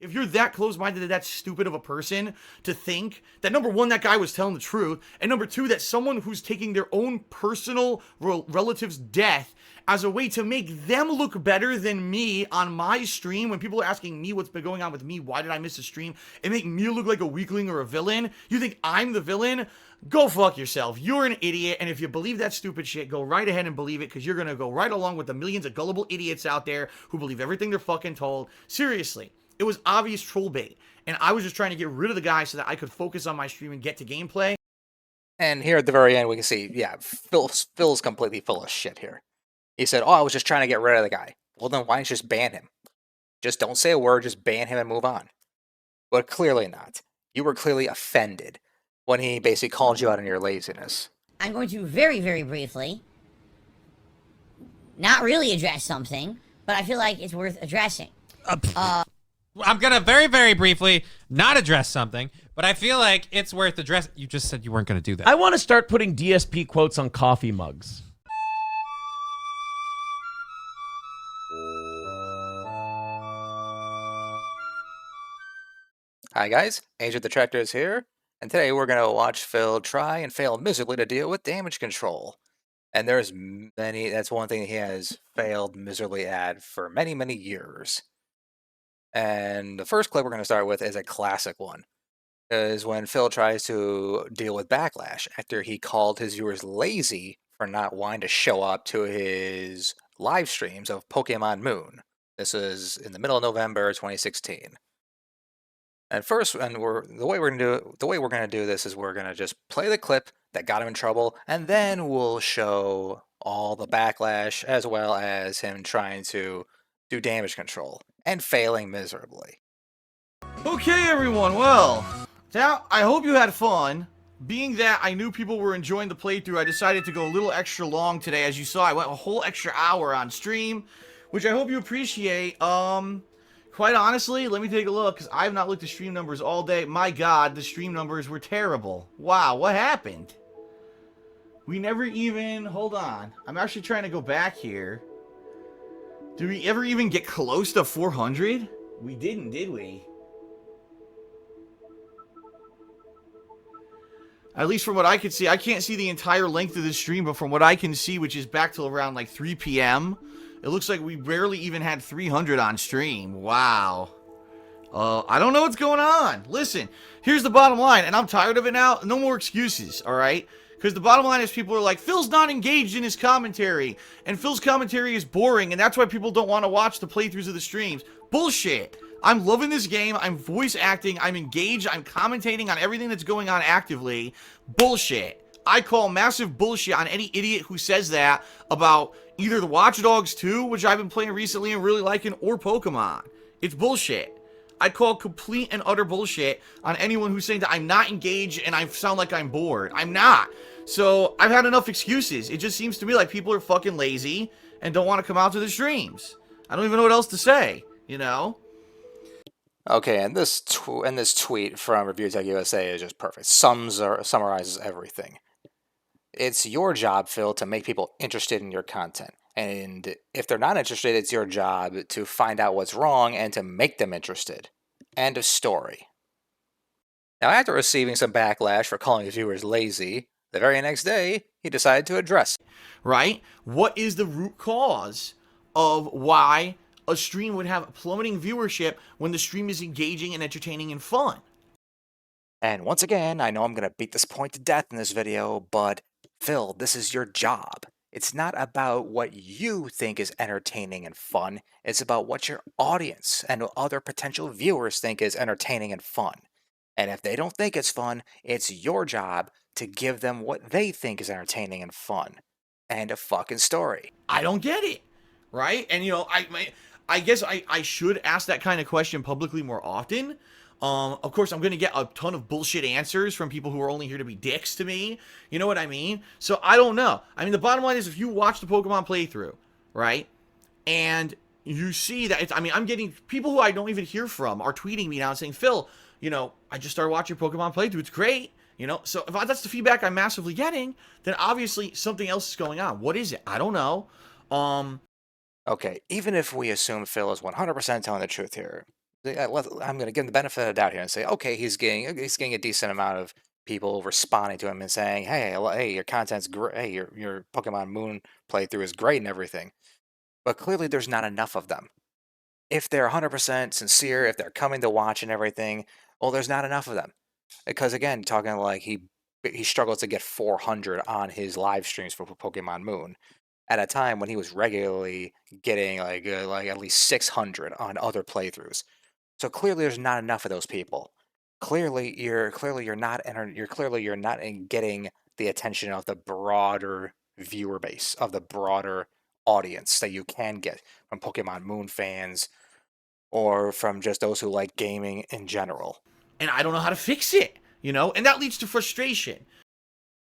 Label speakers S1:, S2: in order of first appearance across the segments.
S1: If you're that close-minded and that stupid of a person to think that, number one, that guy was telling the truth, and number two, that someone who's taking their own personal relative's death as a way to make them look better than me on my stream, when people are asking me what's been going on with me, why did I miss a stream, and make me look like a weakling or a villain, you think I'm the villain? Go fuck yourself. You're an idiot, and if you believe that stupid shit, go right ahead and believe it, because you're gonna go right along with the millions of gullible idiots out there who believe everything they're fucking told. Seriously. It was obvious troll bait, and I was just trying to get rid of the guy so that I could focus on my stream and get to gameplay.
S2: And here at the very end, we can see, yeah, Phil's completely full of shit here. He said, oh, I was just trying to get rid of the guy. Well, then why don't you just ban him? Just don't say a word, just ban him and move on. But clearly not. You were clearly offended when he basically called you out on your laziness.
S3: I'm going to very, very briefly not really address something, but I feel like it's worth addressing.
S4: I'm gonna very, very briefly not address something, but I feel like it's worth addressing. You just said you weren't gonna do that.
S5: I want to start putting DSP quotes on coffee mugs.
S2: Hi guys, Age of the Tractor is here, and today we're going to watch Phil try and fail miserably to deal with damage control. And there's that's one thing he has failed miserably at for many, many years. And the first clip we're going to start with is a classic one. Is when Phil tries to deal with backlash after he called his viewers lazy for not wanting to show up to his live streams of Pokemon Moon. This is in the middle of November 2016. And first, the way we're gonna do this is we're gonna just play the clip that got him in trouble, and then we'll show all the backlash as well as him trying to do damage control and failing miserably.
S1: Okay, everyone, well, now I hope you had fun. Being that I knew people were enjoying the playthrough, I decided to go a little extra long today. As you saw, I went a whole extra hour on stream, which I hope you appreciate. Quite honestly, let me take a look, because I have not looked at stream numbers all day. My god, the stream numbers were terrible. Wow, what happened? We never even... Hold on. I'm actually trying to go back here. Did we ever even get close to 400? We didn't, did we? At least from what I can see. I can't see the entire length of the stream, but from what I can see, which is back till around like 3 p.m., it looks like we barely even had 300 on stream. Wow. I don't know what's going on. Listen, here's the bottom line, and I'm tired of it now. No more excuses, all right? Because the bottom line is people are like, Phil's not engaged in his commentary, and Phil's commentary is boring, and that's why people don't want to watch the playthroughs of the streams. Bullshit. I'm loving this game. I'm voice acting. I'm engaged. I'm commentating on everything that's going on actively. Bullshit. I call massive bullshit on any idiot who says that about either the Watch Dogs 2, which I've been playing recently and really liking, or Pokemon. It's bullshit. I call complete and utter bullshit on anyone who's saying that I'm not engaged and I sound like I'm bored. I'm not. So I've had enough excuses. It just seems to me like people are fucking lazy and don't want to come out to the streams. I don't even know what else to say, you know?
S2: Okay, and this tweet from Review Tech USA is just perfect. Summarizes everything. It's your job, Phil, to make people interested in your content. And if they're not interested, it's your job to find out what's wrong and to make them interested. End of story. Now, after receiving some backlash for calling his viewers lazy, the very next day, he decided to address it.
S1: Right? What is the root cause of why a stream would have plummeting viewership when the stream is engaging and entertaining and fun?
S2: And once again, I know I'm going to beat this point to death in this video, but Phil, this is your job. It's not about what you think is entertaining and fun. It's about what your audience and other potential viewers think is entertaining and fun. And if they don't think it's fun, it's your job to give them what they think is entertaining and fun. End of fucking story.
S1: I don't get it. Right? And, you know, I guess I should ask that kind of question publicly more often. Of course, I'm going to get a ton of bullshit answers from people who are only here to be dicks to me. You know what I mean? So I don't know. I mean, the bottom line is if you watch the Pokemon playthrough, right? And you see that it's, I mean, I'm getting people who I don't even hear from are tweeting me now and saying, Phil, you know, I just started watching Pokemon playthrough. It's great. You know, so if that's the feedback I'm massively getting, then obviously something else is going on. What is it? I don't know.
S2: Okay, even if we assume Phil is 100% telling the truth here, I'm going to give him the benefit of the doubt here and say, okay, he's getting a decent amount of people responding to him and saying, hey, your content's great. Hey, your Pokemon Moon playthrough is great and everything. But clearly, there's not enough of them. If they're 100% sincere, if they're coming to watch and everything, well, there's not enough of them. Because again, talking like he struggles to get 400 on his live streams for Pokemon Moon, at a time when he was regularly getting like at least 600 on other playthroughs. So clearly, there's not enough of those people. Clearly, you're not you're not getting the attention of the broader viewer base, of the broader audience that you can get from Pokemon Moon fans or from just those who like gaming in general.
S1: And I don't know how to fix it, you know? And that leads to frustration.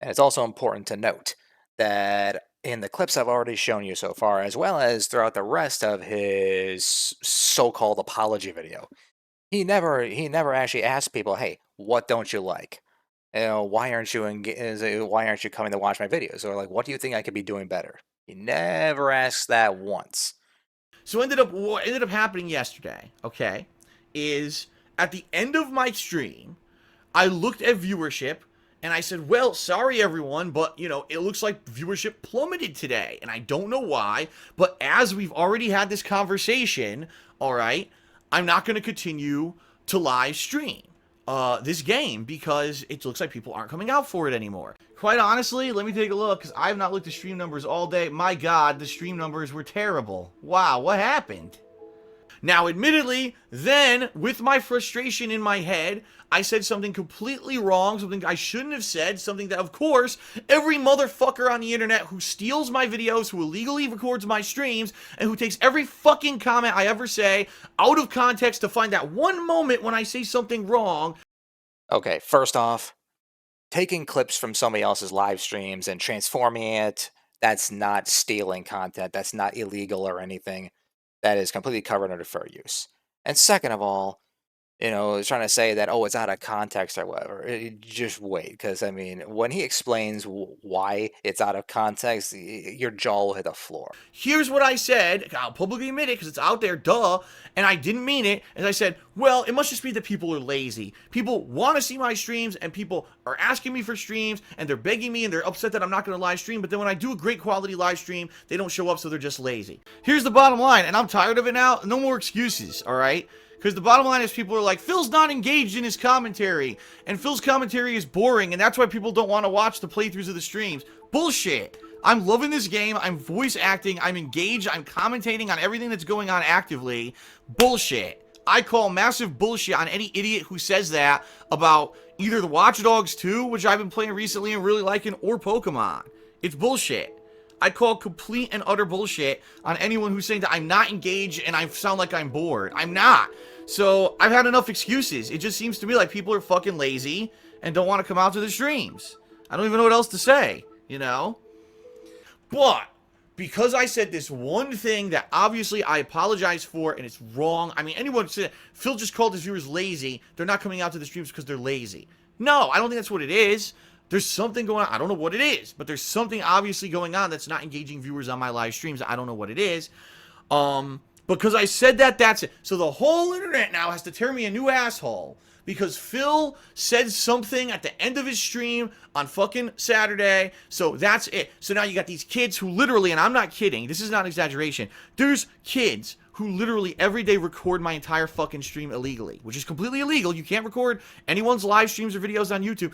S2: And it's also important to note that in the clips I've already shown you so far, as well as throughout the rest of his so-called apology video, he never actually asked people, "Hey, what don't you like? You know, why aren't you coming to watch my videos?" Or like, "What do you think I could be doing better?" He never asked that once.
S1: So what ended up happening yesterday, okay, is at the end of my stream, I looked at viewership and I said, well, sorry everyone, but you know, it looks like viewership plummeted today. And I don't know why, but as we've already had this conversation, all right, I'm not going to continue to live stream this game because it looks like people aren't coming out for it anymore. Quite honestly, let me take a look because I have not looked at stream numbers all day. My God, the stream numbers were terrible. Wow, what happened? Now, admittedly, then, with my frustration in my head, I said something completely wrong, something I shouldn't have said, something that, of course, every motherfucker on the internet who steals my videos, who illegally records my streams, and who takes every fucking comment I ever say out of context to find that one moment when I say something wrong.
S2: Okay, first off, taking clips from somebody else's live streams and transforming it, that's not stealing content, that's not illegal or anything. That is completely covered under fair use. And second of all, you know, trying to say that, oh, it's out of context or whatever. Just wait, because I mean, when he explains why it's out of context, your jaw will hit the floor.
S1: Here's what I said. I'll publicly admit it because it's out there, duh. And I didn't mean it. As I said, well, it must just be that people are lazy. People want to see my streams, and people are asking me for streams, and they're begging me, and they're upset that I'm not going to live stream. But then when I do a great quality live stream, they don't show up, so they're just lazy. Here's the bottom line, and I'm tired of it now. No more excuses, all right? Because the bottom line is people are like, Phil's not engaged in his commentary, and Phil's commentary is boring, and that's why people don't want to watch the playthroughs of the streams. Bullshit. I'm loving this game. I'm voice acting. I'm engaged. I'm commentating on everything that's going on actively. Bullshit. I call massive bullshit on any idiot who says that about either the Watch Dogs 2, which I've been playing recently and really liking, or Pokemon. It's bullshit. I call complete and utter bullshit on anyone who's saying that I'm not engaged and I sound like I'm bored. I'm not. So I've had enough excuses. It just seems to me like people are fucking lazy and don't want to come out to the streams. I don't even know what else to say, you know? But because I said this one thing that obviously I apologize for and it's wrong. I mean, anyone said Phil just called his viewers lazy. They're not coming out to the streams because they're lazy. No, I don't think that's what it is. There's something going on. I don't know what it is, but there's something obviously going on that's not engaging viewers on my live streams. I don't know what it is. Because I said that, that's it. So the whole internet now has to tear me a new asshole because Phil said something at the end of his stream on fucking Saturday. So that's it. So now you got these kids who literally, and I'm not kidding, this is not exaggeration. There's kids who literally every day record my entire fucking stream illegally, which is completely illegal. You can't record anyone's live streams or videos on YouTube.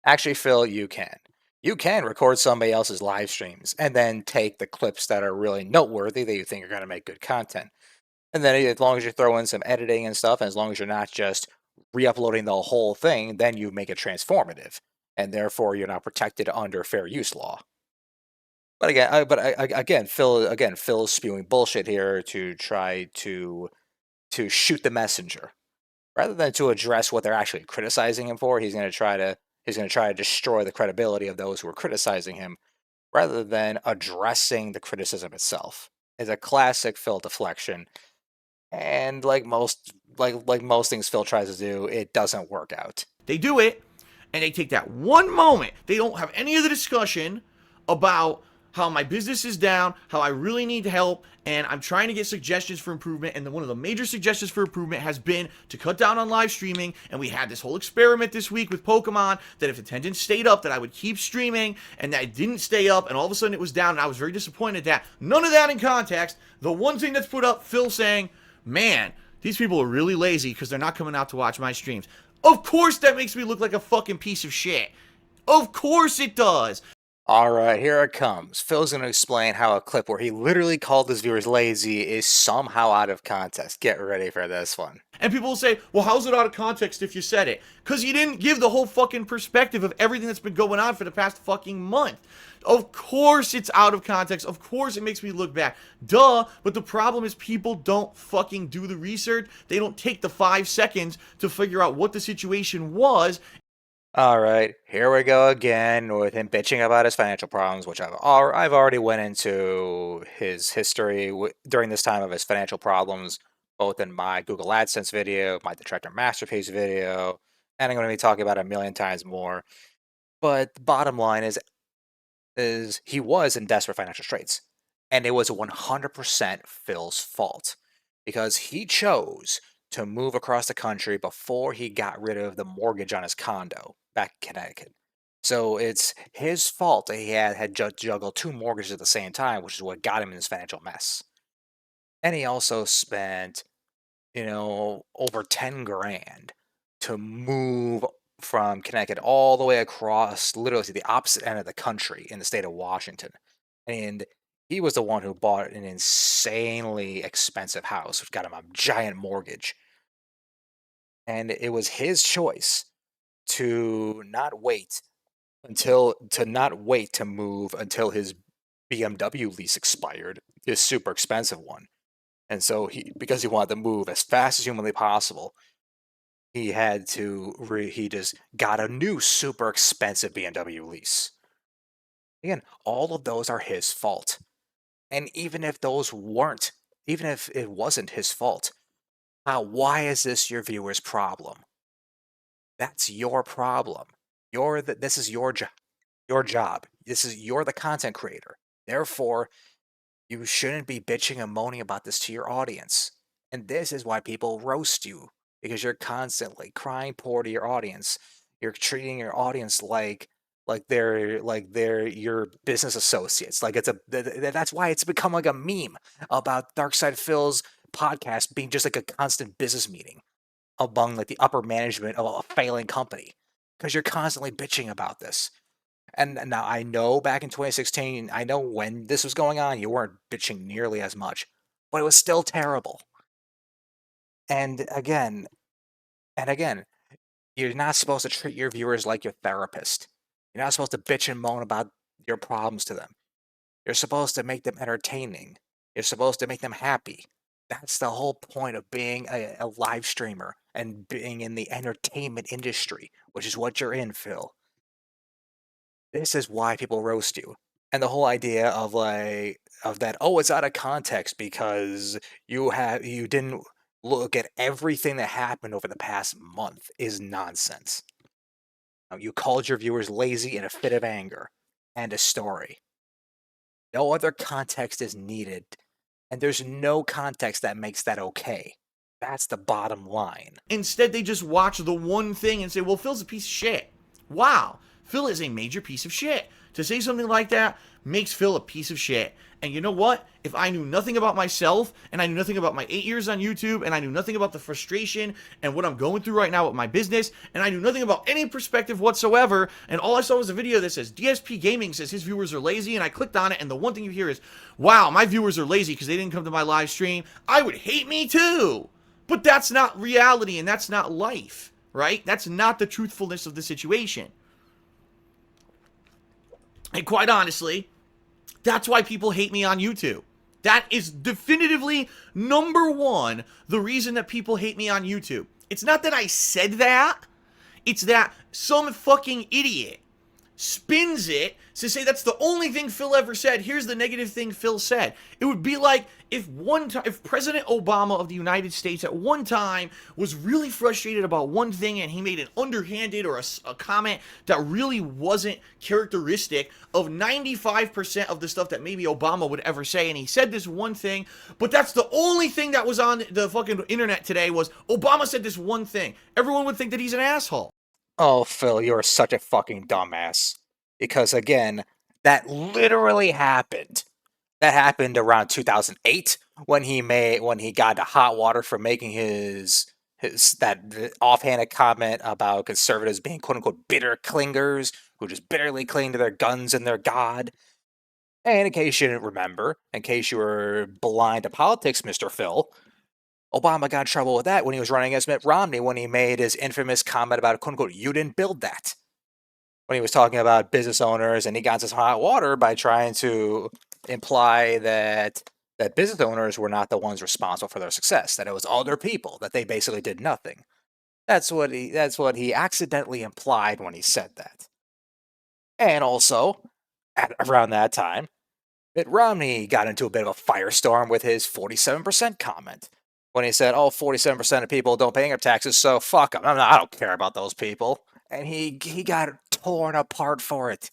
S2: Actually, Phil, you can. You can record somebody else's live streams and then take the clips that are really noteworthy that you think are going to make good content. And then as long as you throw in some editing and stuff, and as long as you're not just re-uploading the whole thing, then you make it transformative. And therefore, you're not protected under fair use law. But again, Phil's spewing bullshit here to try to shoot the messenger. Rather than to address what they're actually criticizing him for, he's going to try to destroy the credibility of those who are criticizing him, rather than addressing the criticism itself. It's a classic Phil deflection, and like most things Phil tries to do, it doesn't work out.
S1: They do it, and they take that one moment. They don't have any of the discussion about how my business is down, how I really need help, and I'm trying to get suggestions for improvement. And one of the major suggestions for improvement has been to cut down on live streaming. And we had this whole experiment this week with Pokemon that if attendance stayed up, that I would keep streaming, and that it didn't stay up, and all of a sudden it was down, and I was very disappointed that none of that in context. The one thing that's put up, Phil saying, man, these people are really lazy because they're not coming out to watch my streams. Of course that makes me look like a fucking piece of shit. Of course it does.
S2: All right, here it comes. Phil's going to explain how a clip where he literally called his viewers lazy is somehow out of context. Get ready for this one.
S1: And people will say, well, how's it out of context if you said it? Because you didn't give the whole fucking perspective of everything that's been going on for the past fucking month. Of course it's out of context. Of course it makes me look bad. Duh. But the problem is people don't fucking do the research. They don't take the 5 seconds to figure out what the situation was.
S2: All right, here we go again with him bitching about his financial problems, which I've already went into his history during this time of his financial problems, both in my Google AdSense video, my Detractor Masterpiece video, and I'm going to be talking about it a million times more. But the bottom line is he was in desperate financial straits, and it was 100% Phil's fault because he chose to move across the country before he got rid of the mortgage on his condo back in Connecticut. So it's his fault that he had juggled 2 mortgages at the same time, which is what got him in this financial mess. And he also spent, over 10 grand to move from Connecticut all the way across, literally to the opposite end of the country in the state of Washington. And he was the one who bought an insanely expensive house, which got him a giant mortgage. And it was his choice to not wait to move until his BMW lease expired, his super expensive one. And so because he wanted to move as fast as humanly possible, he just got a new super expensive BMW lease. Again, all of those are his fault. And even if it wasn't his fault, why is this your viewer's problem? That's your problem. This is your job. You're the content creator. Therefore, you shouldn't be bitching and moaning about this to your audience. And this is why people roast you, because you're constantly crying poor to your audience. You're treating your audience like they're your business associates. That's why it's become like a meme about Darkside Phil's podcast being just like a constant business meeting among the upper management of a failing company, because you're constantly bitching about this. And now I know back in 2016, I know when this was going on, you weren't bitching nearly as much, but it was still terrible. And again, you're not supposed to treat your viewers like your therapist. You're not supposed to bitch and moan about your problems to them. You're supposed to make them entertaining. You're supposed to make them happy. That's the whole point of being a live streamer and being in the entertainment industry, which is what you're in, Phil. This is why people roast you. And the whole idea of that, it's out of context because you didn't look at everything that happened over the past month is nonsense. You called your viewers lazy in a fit of anger. End of story. No other context is needed. And there's no context that makes that okay. That's the bottom line.
S1: Instead, they just watch the one thing and say, well, Phil's a piece of shit. Wow, Phil is a major piece of shit. To say something like that makes Phil a piece of shit. And you know what? If I knew nothing about myself, and I knew nothing about my 8 years on YouTube, and I knew nothing about the frustration and what I'm going through right now with my business, and I knew nothing about any perspective whatsoever, and all I saw was a video that says DSP Gaming says his viewers are lazy, and I clicked on it, and the one thing you hear is, wow, my viewers are lazy because they didn't come to my live stream, I would hate me too. But that's not reality, and that's not life, right? That's not the truthfulness of the situation. And quite honestly, that's why people hate me on YouTube. That is definitively number one, the reason that people hate me on YouTube. It's not that I said that. It's that some fucking idiot spins it to say that's the only thing Phil ever said. Here's the negative thing Phil said. It would be like if if President Obama of the United States at one time was really frustrated about one thing and he made an underhanded or a comment that really wasn't characteristic of 95% of the stuff that maybe Obama would ever say, and he said this one thing, but that's the only thing that was on the fucking internet today was Obama said this one thing. Everyone would think that he's an asshole.
S2: Oh, Phil, you're such a fucking dumbass. Because again, that literally happened. That happened around 2008 when he got into hot water for making his offhanded comment about conservatives being quote unquote bitter clingers who just bitterly cling to their guns and their God. And in case you didn't remember, in case you were blind to politics, Mr. Phil, Obama got in trouble with that when he was running against Mitt Romney when he made his infamous comment about, quote unquote, you didn't build that. When he was talking about business owners, and he got into some hot water by trying to imply that business owners were not the ones responsible for their success, that it was other people, that they basically did nothing. That's what he accidentally implied when he said that. And also, around that time, Mitt Romney got into a bit of a firestorm with his 47% comment. When he said, 47% of people don't pay income taxes, so fuck them. I don't care about those people. And he got torn apart for it.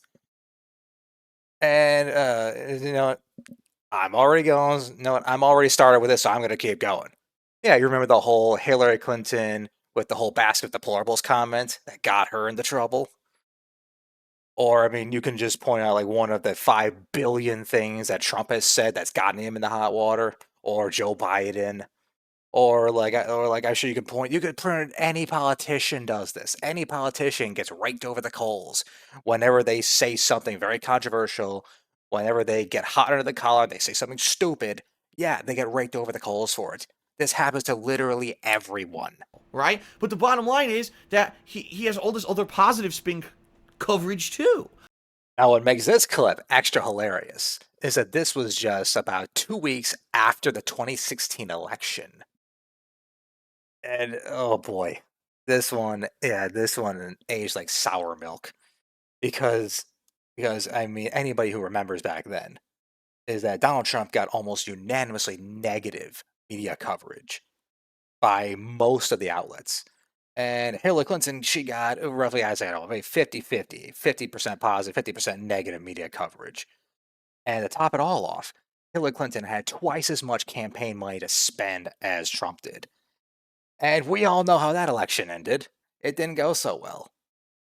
S2: And, I'm already started with this, so I'm going to keep going. Yeah, you remember the whole Hillary Clinton with the whole basket of deplorables comment that got her into trouble? Or, I mean, you can just point out, like, one of the 5 billion things that Trump has said that's gotten him in the hot water. Or Joe Biden. Or I'm sure you could point any politician does this. Any politician gets raked over the coals whenever they say something very controversial, whenever they get hot under the collar, they say something stupid. Yeah, they get raked over the coals for it. This happens to literally everyone.
S1: Right? But the bottom line is that he has all this other positive spin coverage too.
S2: Now, what makes this clip extra hilarious is that this was just about 2 weeks after the 2016 election. And oh boy, this one aged like sour milk, because I mean, anybody who remembers back then is that Donald Trump got almost unanimously negative media coverage by most of the outlets. And Hillary Clinton, she got roughly, I say, maybe 50-50, 50% positive, 50% negative media coverage. And to top it all off, Hillary Clinton had twice as much campaign money to spend as Trump did. And we all know how that election ended. It didn't go so well.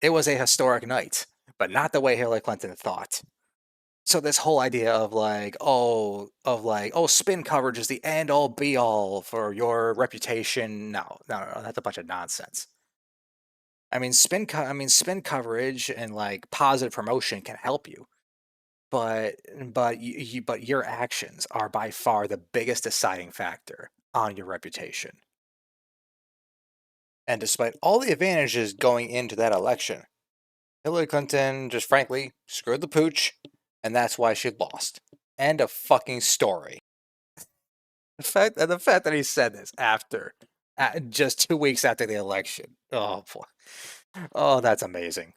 S2: It was a historic night, but not the way Hillary Clinton thought. So this whole idea of spin coverage is the end all be all for your reputation. No, that's a bunch of nonsense. I mean, spin coverage and like positive promotion can help you, but your actions are by far the biggest deciding factor on your reputation. And despite all the advantages going into that election, Hillary Clinton just frankly screwed the pooch, and that's why she lost. End of fucking story. The fact that he said this just 2 weeks after the election. Oh boy. Oh, that's amazing.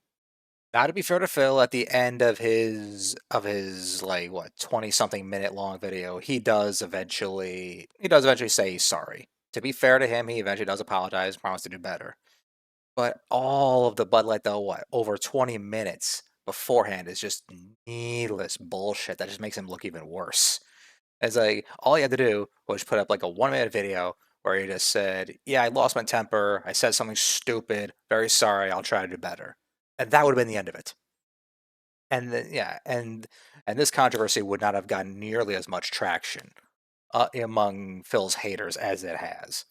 S2: Now, to be fair to Phil, at the end of his 20-something minute long video, he does eventually say he's sorry. To be fair to him, he eventually does apologize, promise to do better. But all of the Bud Light, though, over 20 minutes beforehand is just needless bullshit that just makes him look even worse. It's like, all he had to do was put up like a 1-minute video where he just said, yeah, I lost my temper, I said something stupid, very sorry, I'll try to do better. And that would have been the end of it. And and this controversy would not have gotten nearly as much traction among Phil's haters as it has.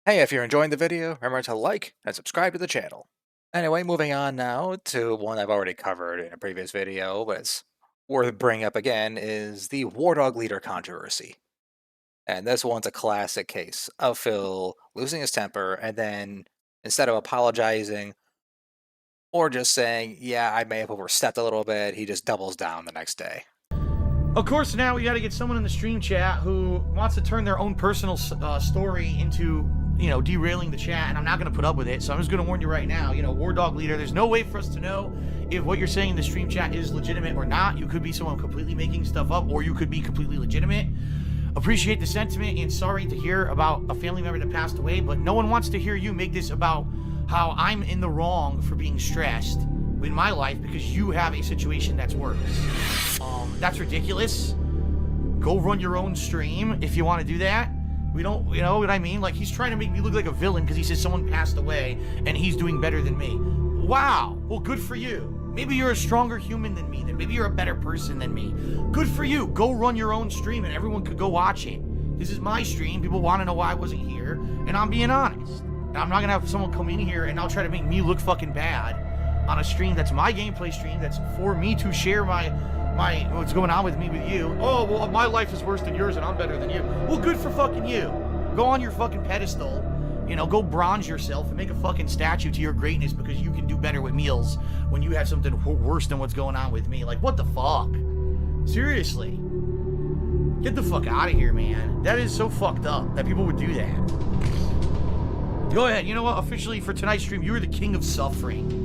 S2: Hey, if you're enjoying the video, remember to like and subscribe to the channel. Anyway, moving on now to one I've already covered in a previous video, but it's worth bringing up again, is the War Dog leader controversy. And this one's a classic case of Phil losing his temper, and then instead of apologizing or just saying, yeah, I may have overstepped a little bit, he just doubles down the next day.
S1: Of course, now we got to get someone in the stream chat who wants to turn their own personal story into you know, derailing the chat, and I'm not going to put up with it. So I'm just going to warn you right now, you know, War Dog Leader, there's no way for us to know if what you're saying in the stream chat is legitimate or not. You could be someone completely making stuff up, or you could be completely legitimate. Appreciate the sentiment, and sorry to hear about a family member that passed away, but no one wants to hear you make this about how I'm in the wrong for being stressed in my life because you have a situation that's worse. That's ridiculous. Go run your own stream if you want to do that. We don't, you know what I mean? Like, he's trying to make me look like a villain because he says someone passed away and he's doing better than me. Wow. Well, good for you. Maybe you're a stronger human than me. Then maybe you're a better person than me. Good for you. Go run your own stream and everyone could go watch it. This is my stream. People want to know why I wasn't here, and I'm being honest. And I'm not going to have someone come in here and now try to make me look fucking bad on a stream that's my gameplay stream, that's for me to share my what's going on with me with you. Oh, well, my life is worse than yours and I'm better than you. Well, good for fucking you. Go on your fucking pedestal, you know, go bronze yourself and make a fucking statue to your greatness because you can do better with meals when you have something worse than what's going on with me. Like, what the fuck? Seriously. Get the fuck out of here, man. That is so fucked up that people would do that. Go ahead. You know what? Officially for tonight's stream, you are the king of suffering.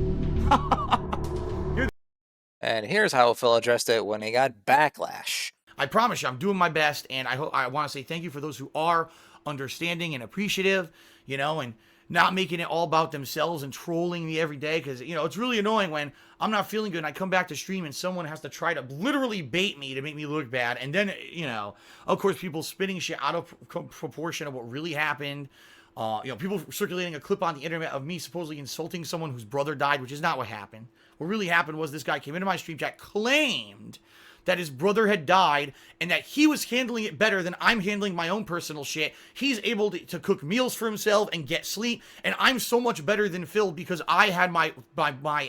S2: And here's how Phil addressed it when he got backlash.
S1: I promise you, I'm doing my best, and I want to say thank you for those who are understanding and appreciative, you know, and not making it all about themselves and trolling me every day, because, you know, it's really annoying when I'm not feeling good and I come back to stream and someone has to try to literally bait me to make me look bad, and then, you know, of course, people spinning shit out of proportion of what really happened. You know, people circulating a clip on the internet of me supposedly insulting someone whose brother died, which is not what happened. What really happened was this guy came into my stream chat, claimed that his brother had died and that he was handling it better than I'm handling my own personal shit. He's able to cook meals for himself and get sleep, and I'm so much better than Phil because I had my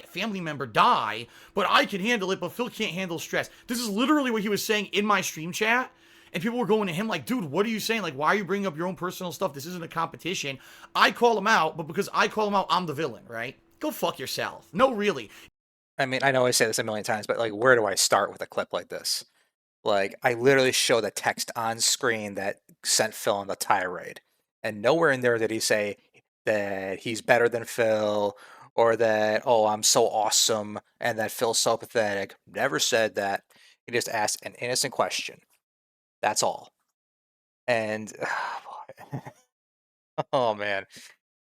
S1: family member die, but I can handle it, but Phil can't handle stress. This is literally what he was saying in my stream chat. And people were going to him like, dude, what are you saying? Like, why are you bringing up your own personal stuff? This isn't a competition. I call him out, but because I call him out, I'm the villain, right? Go fuck yourself. No, really.
S2: I mean, I know I say this a million times, but like, where do I start with a clip like this? Like, I literally show the text on screen that sent Phil on the tirade. And nowhere in there did he say that he's better than Phil or that, oh, I'm so awesome and that Phil's so pathetic. Never said that. He just asked an innocent question. That's all. And oh man.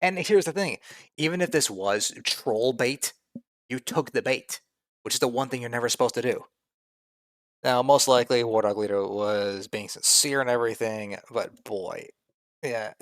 S2: And here's the thing. Even if this was troll bait, you took the bait, which is the one thing you're never supposed to do. Now, most likely War Dog Leader was being sincere and everything, but boy, yeah.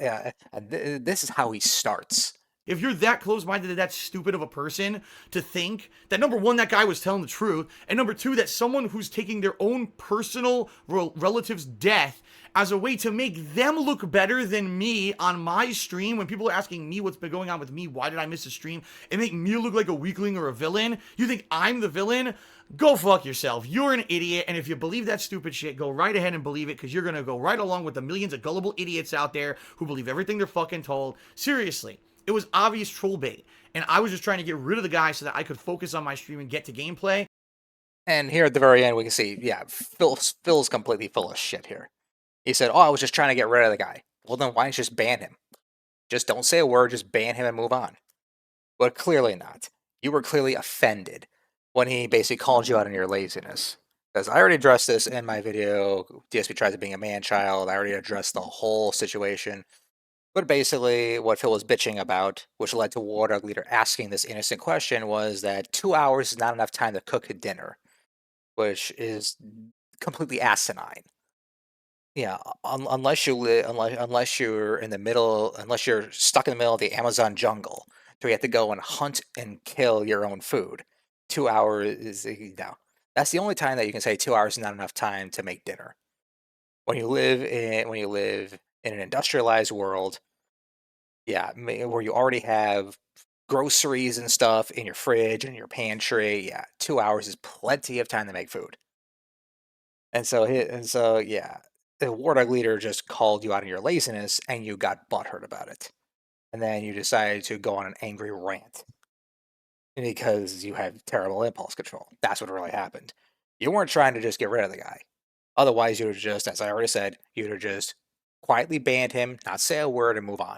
S2: This is how he starts.
S1: If you're that close-minded and that stupid of a person to think that, number one, that guy was telling the truth, and number two, that someone who's taking their own personal relative's death as a way to make them look better than me on my stream, when people are asking me what's been going on with me, why did I miss a stream, and make me look like a weakling or a villain, you think I'm the villain? Go fuck yourself. You're an idiot, and if you believe that stupid shit, go right ahead and believe it, because you're gonna go right along with the millions of gullible idiots out there who believe everything they're fucking told. Seriously. It was obvious troll bait, and I was just trying to get rid of the guy so that I could focus on my stream and get to gameplay.
S2: And here at the very end, we can see, yeah, Phil's completely full of shit here. He said, oh, I was just trying to get rid of the guy. Well, then why don't you just ban him? Just don't say a word, just ban him and move on. But clearly not. You were clearly offended when he basically called you out on your laziness. Because I already addressed this in my video, DSP tries to being a man-child. I already addressed the whole situation. But basically, what Phil was bitching about, which led to War Dog Leader asking this innocent question, was that 2 hours is not enough time to cook a dinner, which is completely asinine. Yeah, unless you're in the middle, unless you're stuck in the middle of the Amazon jungle, so you have to go and hunt and kill your own food. 2 hours is that's the only time that you can say 2 hours is not enough time to make dinner. When you live in an industrialized world, yeah, where you already have groceries and stuff in your fridge and your pantry, yeah, 2 hours is plenty of time to make food. And so yeah, the War Dog Leader just called you out on your laziness, and you got butthurt about it. And then you decided to go on an angry rant because you have terrible impulse control. That's what really happened. You weren't trying to just get rid of the guy. Otherwise, you would have just, as I already said, you would have just quietly banned him, not say a word, and move on.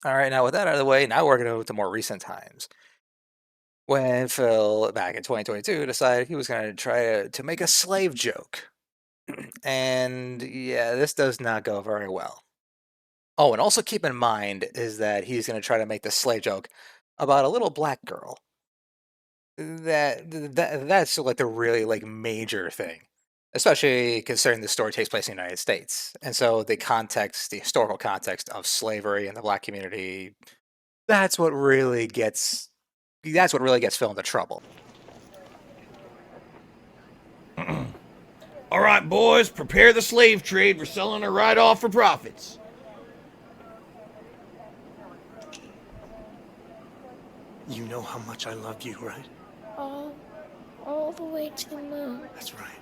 S2: All right, now with that out of the way, now we're going to move to more recent times. When Phil, back in 2022, decided he was going to try to make a slave joke. And yeah, this does not go very well. Oh, and also keep in mind is that he's going to try to make the slave joke about a little black girl. That's like the really like major thing, especially considering the story takes place in the United States. And so the context, the historical context of slavery and the black community, that's what really gets Phil into trouble.
S1: All right, boys, prepare the slave trade. We're selling her right off for profits.
S6: You know how much I love you, right?
S7: All the way to the moon.
S6: That's right.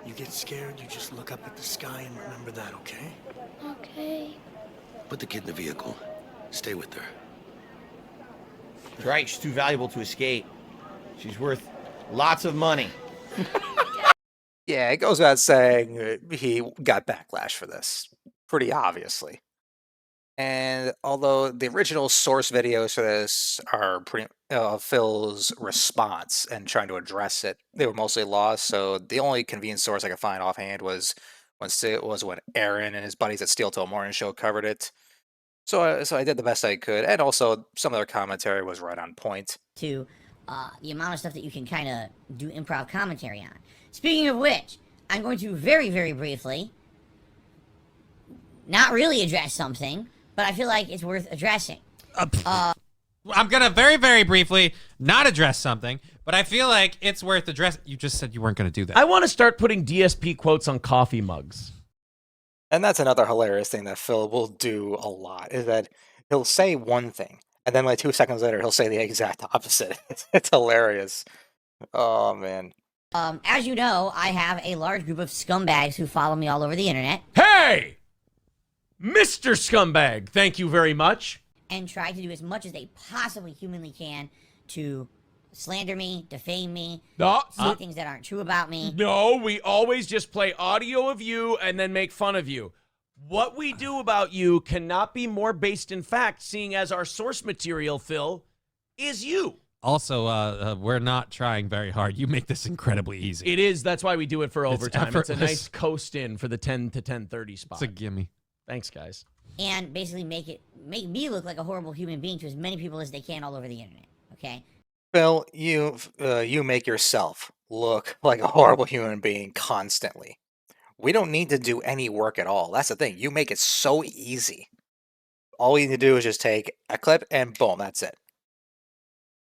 S6: You get scared, you just look up at the sky and remember that, okay?
S7: Okay.
S8: Put the kid in the vehicle. Stay with her.
S1: That's right, she's too valuable to escape. She's worth lots of money.
S2: Yeah, it goes without saying he got backlash for this, pretty obviously. And although the original source videos for this are pretty Phil's response and trying to address it, they were mostly lost. So the only convenient source I could find offhand was when Aaron and his buddies at Steel Toe Morning Show covered it. So I did the best I could, and also some of their commentary was right on point.
S3: To the amount of stuff that you can kind of do improv commentary on. Speaking of which, I'm going to very, very briefly not really address something, but I feel like it's worth addressing.
S4: I'm gonna very, very briefly not address something, but I feel like it's worth addressing. You just said you weren't gonna do that.
S5: I want to start putting DSP quotes on coffee mugs.
S2: And that's another hilarious thing that Phil will do a lot, is that he'll say one thing, and then like 2 seconds later, he'll say the exact opposite. It's hilarious. Oh, man.
S3: As you know, I have a large group of scumbags who follow me all over the internet
S5: Hey! Mr. Scumbag, thank you very much.
S3: and try to do as much as they possibly humanly can to slander me, defame me, say things that aren't true about me.
S5: No, we always just play audio of you and then make fun of you. What we do about you cannot be more based in fact, seeing as our source material, Phil, is you.
S4: Also, we're not trying very hard. You make this incredibly easy.
S5: It is. That's why we do it for overtime. It's a
S4: effortless.
S5: nice coast in for the 10 to 10:30 spot.
S4: It's a gimme.
S5: Thanks, guys.
S3: And basically make me look like a horrible human being to as many people as they can all over the internet. Okay?
S2: Phil, you make yourself look like a horrible human being constantly. We don't need to do any work at all. That's the thing. You make it so easy. All we need to do is just take a clip and boom, that's it.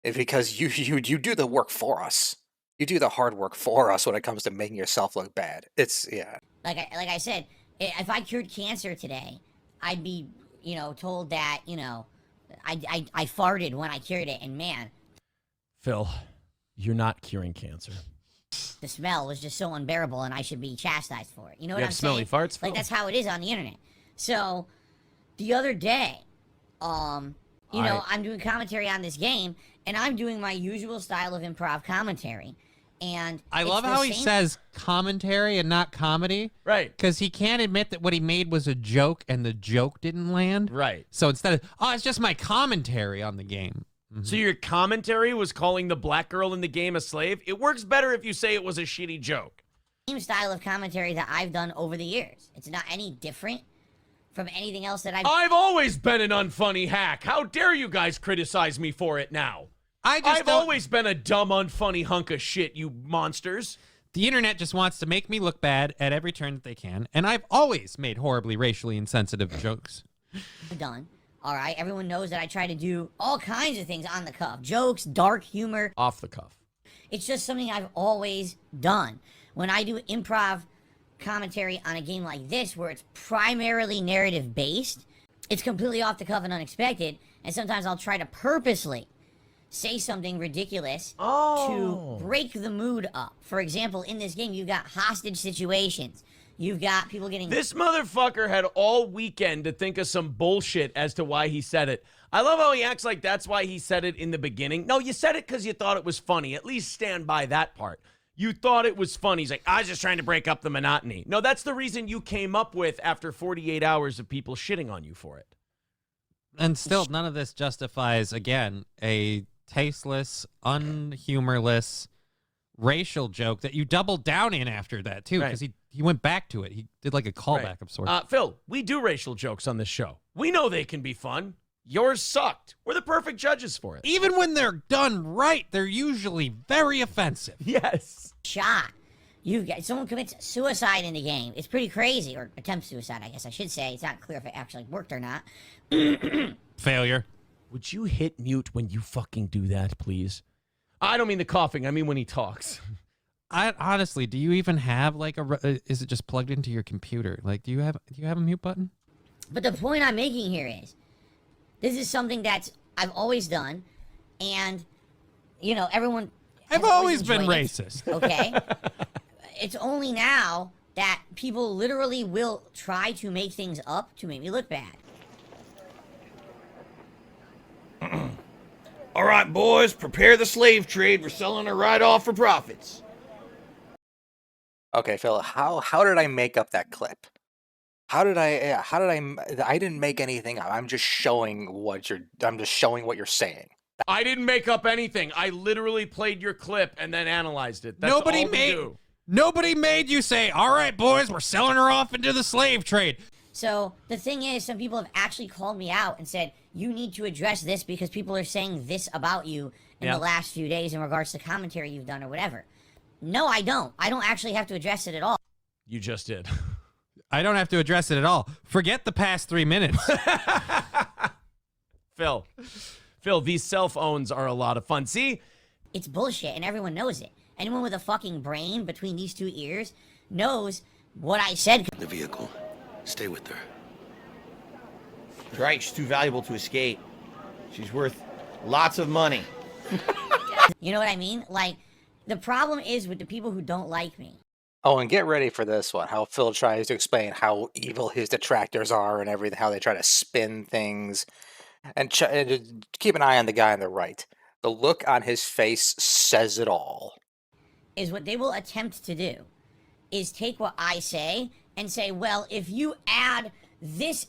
S2: It's because you do the work for us. You do the hard work for us when it comes to making yourself look bad. It's, yeah.
S3: Like I said, if I cured cancer today, I'd be, told that, I farted when I cured it, and man,
S5: Phil, you're not curing cancer.
S3: the smell was just so unbearable, and I should be chastised for it. You know what
S5: You
S3: I'm
S5: have smelly
S3: saying?
S5: farts, Phil?
S3: Like, that's how it is on the internet. So, the other day, I'm doing commentary on this game, and I'm doing my usual style of improv commentary. And
S4: I
S3: it's
S4: love
S3: the
S4: how he
S3: same-
S4: says commentary and not comedy.
S5: Right.
S4: Because he can't admit that what he made was a joke and the joke didn't land.
S5: Right.
S4: So instead of, it's just my commentary on the game.
S5: So your commentary was calling the black girl in the game a slave? It works better if you say it was a shitty joke.
S3: same style of commentary that I've done over the years. It's not any different from anything else that
S5: I've always been an unfunny hack. How dare you guys criticize me for it now? I've always been a dumb, unfunny hunk of shit, you monsters.
S4: The internet just wants to make me look bad at every turn that they can, and I've always made horribly racially insensitive jokes.
S3: done. All right, everyone knows that I try to do all kinds of things on the cuff. Jokes, dark humor.
S5: Off the cuff.
S3: It's just something I've always done. When I do improv commentary on a game like this, where it's primarily narrative based, it's completely off the cuff and unexpected, and sometimes I'll try to purposely say something ridiculous to break the mood up. For example, in this game, you've got hostage situations. You've got people getting...
S5: This motherfucker had all weekend to think of some bullshit as to why he said it. I love how he acts like that's why he said it in the beginning. No, you said it because you thought it was funny. At least stand by that part. You thought it was funny. He's like, I was just trying to break up the monotony. No, that's the reason you came up with after 48 hours of people shitting on you for it.
S4: And still, none of this justifies, again, a tasteless, unhumorless racial joke that you doubled down in after that, too, because he went back to it. He did like a callback of sorts.
S5: Phil, we do racial jokes on this show. We know they can be fun. Yours sucked. We're the perfect judges for it.
S4: Even when they're done right, they're usually very offensive.
S5: Yes.
S3: Shot. Someone commits suicide in the game. It's pretty crazy, or attempts suicide, I guess I should say. It's not clear if it actually worked or not.
S4: Failure.
S5: Would you hit mute when you fucking do that, please? I don't mean the coughing. I mean when he talks.
S4: Honestly, do you even have like is it just plugged into your computer? Like, do you have a mute button?
S3: But the point I'm making here is, this is something that I've always done, and, you know, everyone...
S4: I've always been racist.
S3: Okay? It's only now that people literally will try to make things up to make me look bad.
S1: All right, boys, prepare the slave trade. We're selling her right off for profits.
S2: Okay, Phil, how did I make up that clip? I didn't make anything up. I'm just showing what you're saying.
S5: I didn't make up anything. I literally played your clip and then analyzed it. That's all we do.
S4: Nobody made you say, all right, boys, we're selling her off into the slave trade.
S3: So the thing is, some people have actually called me out and said, you need to address this because people are saying this about you in the last few days in regards to commentary you've done or whatever. No, I don't. I don't actually have to address it at all.
S5: You just did.
S4: I don't have to address it at all. Forget the past 3 minutes.
S5: Phil, these self-owns are a lot of fun. See?
S3: It's bullshit, and everyone knows it. Anyone with a fucking brain between these two ears knows what I said.
S8: The vehicle. Stay with her.
S1: That's right, she's too valuable to escape. She's worth lots of money.
S3: You know what I mean? Like, the problem is with the people who don't like me.
S2: Oh, and get ready for this one. How Phil tries to explain how evil his detractors are and everything, how they try to spin things. And keep an eye on the guy on the right. The look on his face says it all.
S3: Is what they will attempt to do is take what I say and say, well, if you add this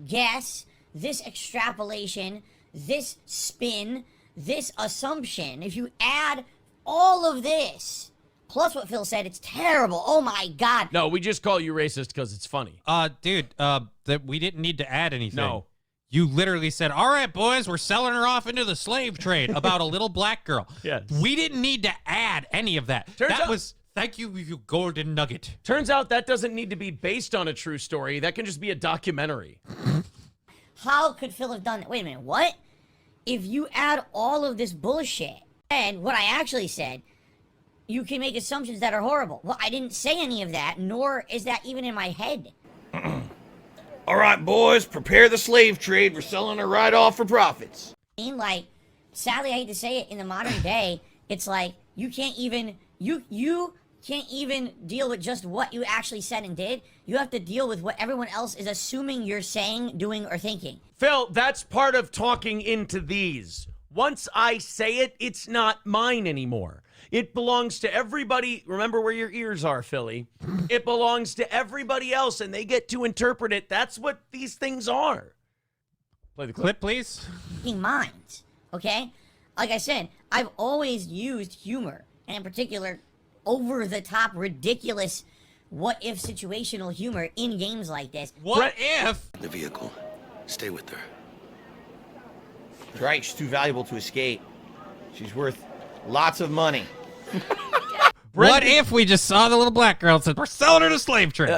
S3: guess, this extrapolation, this spin, this assumption, if you add all of this, plus what Phil said, it's terrible. Oh my God.
S5: No, we just call you racist because it's funny.
S4: Dude, that we didn't need to add anything.
S5: No.
S4: You literally said, all right, boys, we're selling her off into the slave trade about a little black girl.
S5: Yes.
S4: We didn't need to add any of that. Thank you, you golden nugget.
S5: Turns out that doesn't need to be based on a true story. That can just be a documentary.
S3: How could Phil have done that? Wait a minute, what? If you add all of this bullshit and what I actually said, you can make assumptions that are horrible. Well, I didn't say any of that, nor is that even in my head.
S1: All right, boys, prepare the slave trade. We're selling her right off for profits.
S3: I mean, like, sadly, I hate to say it, in the modern day, it's like, you can't even deal with just what you actually said and did. You have to deal with what everyone else is assuming you're saying, doing, or thinking.
S5: Phil, that's part of talking into these. Once I say it, it's not mine anymore. It belongs to everybody. Remember where your ears are, Philly. It belongs to everybody else, and they get to interpret it. That's what these things are. Play the
S4: Clip, please.
S3: Minds, okay? Like I said, I've always used humor, and in particular, over-the-top, ridiculous, what-if situational humor in games like this.
S4: What if?
S8: The vehicle. Stay with her.
S1: That's right, she's too valuable to escape. She's worth lots of money.
S4: What if we just saw the little black girl and said, we're selling her to slave trade?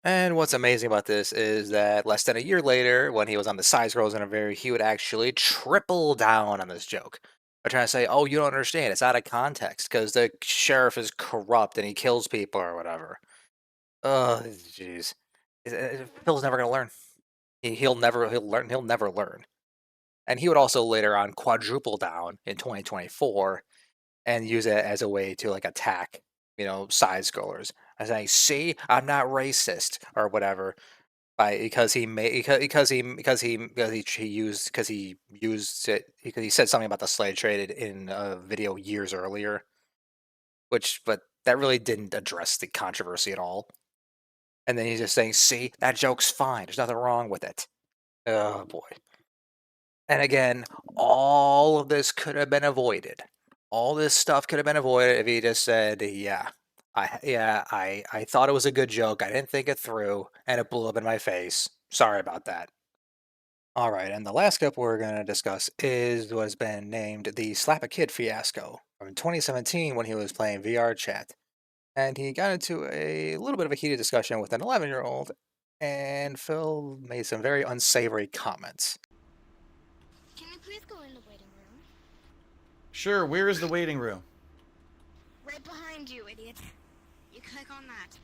S2: And what's amazing about this is that less than a year later, when he was on the Size Girls interview, he would actually triple down on this joke. They're trying to say, oh, you don't understand. It's out of context because the sheriff is corrupt and he kills people or whatever. Oh, jeez. Phil's never going to learn. He'll never learn. And he would also later on quadruple down in 2024 and use it as a way to like attack, side scrollers. I saying, see, I'm not racist or whatever, because he said something about the slave trade in a video years earlier, but that really didn't address the controversy at all. And then he's just saying, see, that joke's fine. There's nothing wrong with it. Oh boy. And again, all of this could have been avoided. All this stuff could have been avoided if he just said, "Yeah, I thought it was a good joke. I didn't think it through, and it blew up in my face. Sorry about that." All right, and the last clip we're going to discuss is what's been named the Slap a Kid fiasco from 2017 when he was playing VR chat. And he got into a little bit of a heated discussion with an 11-year-old, and Phil made some very unsavory comments.
S7: Can you please go in the waiting room?
S1: Sure, where is the waiting room?
S7: Right behind you, idiot. You click on that.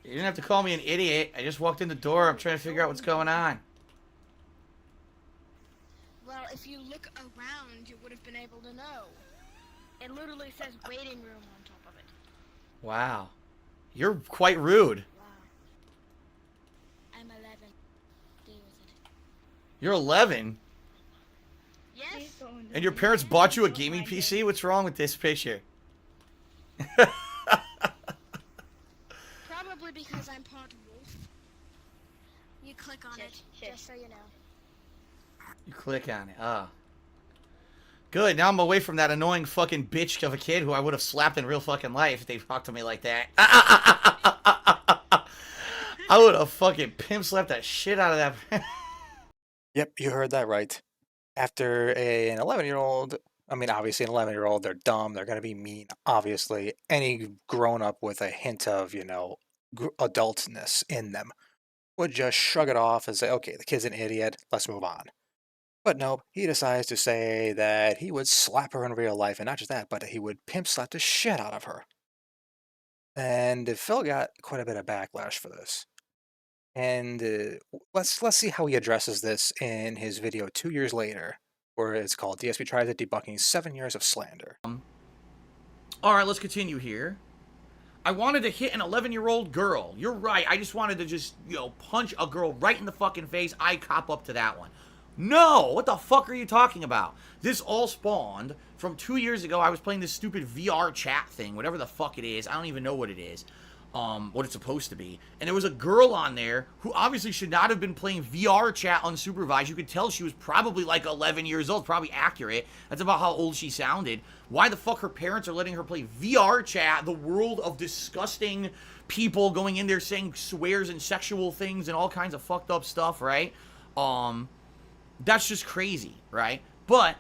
S1: You didn't have to call me an idiot. I just walked in the door. I'm trying to figure out what's going on.
S7: Well, if you look around, you would have been able to know. It literally says waiting room on top of it.
S1: Wow. You're quite rude.
S7: Wow. I'm 11. Deal with it.
S1: You're 11?
S7: Yes?
S1: And your parents bought you a gaming PC? What's wrong with this picture?
S7: Probably because I'm part wolf. You click on it, just so you know.
S1: You click on it. Ah. Good. Now I'm away from that annoying fucking bitch of a kid who I would have slapped in real fucking life if they talked to me like that. I would have fucking pimp slapped that shit out of that.
S2: Yep, you heard that right. After an 11-year-old, I mean, obviously, an 11-year-old, they're dumb, they're going to be mean, obviously. Any grown up with a hint of, adultness in them would just shrug it off and say, okay, the kid's an idiot, let's move on. But no, he decides to say that he would slap her in real life, and not just that, but he would pimp slap the shit out of her. And Phil got quite a bit of backlash for this. And let's see how he addresses this in his video 2 years later, where it's called DSP Tries It Debunking 7 Years of Slander.
S1: All right, let's continue here. I wanted to hit an 11-year-old girl. You're right. I just wanted to just, punch a girl right in the fucking face. I cop up to that one. No! What the fuck are you talking about? This all spawned from 2 years ago. I was playing this stupid VR chat thing, whatever the fuck it is. I don't even know what it is. What it's supposed to be. And there was a girl on there who obviously should not have been playing VR chat unsupervised. You could tell she was probably like 11 years old, probably accurate. That's about how old she sounded. Why the fuck her parents are letting her play VR chat, the world of disgusting people going in there saying swears and sexual things and all kinds of fucked up stuff, right? That's just crazy, right? But